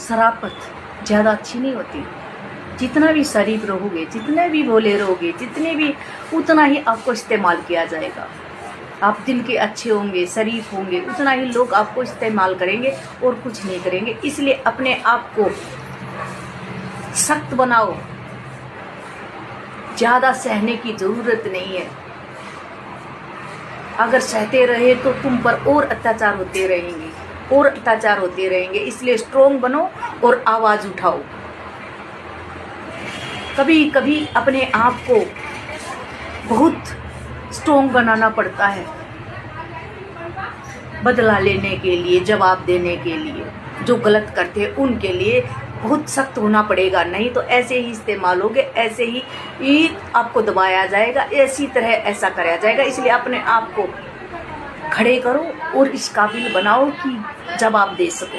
शराफत ज़्यादा अच्छी नहीं होती। जितना भी शरीफ रहोगे, जितने भी भोले रहोगे, जितने भी, उतना ही आपको इस्तेमाल किया जाएगा। आप दिल के अच्छे होंगे, शरीफ होंगे, उतना ही लोग आपको इस्तेमाल करेंगे और कुछ नहीं करेंगे। इसलिए अपने आप को सख्त बनाओ, ज़्यादा सहने की ज़रूरत नहीं है। अगर सहते रहे तो तुम पर और अत्याचार होते रहेंगे, और अत्याचार होते रहेंगे। इसलिए स्ट्रोंग बनो और आवाज़ उठाओ। कभी कभी अपने आप को बहुत स्ट्रोंग बनाना पड़ता है, बदला लेने के लिए, जवाब देने के लिए। जो गलत करते हैं उनके लिए बहुत सख्त होना पड़ेगा, नहीं तो ऐसे ही इस्तेमाल होगे, ऐसे ही आपको दबाया जाएगा, इसी तरह ऐसा कराया जाएगा। इसलिए अपने आप को खड़े करो और इस काबिल बनाओ कि जवाब दे सको।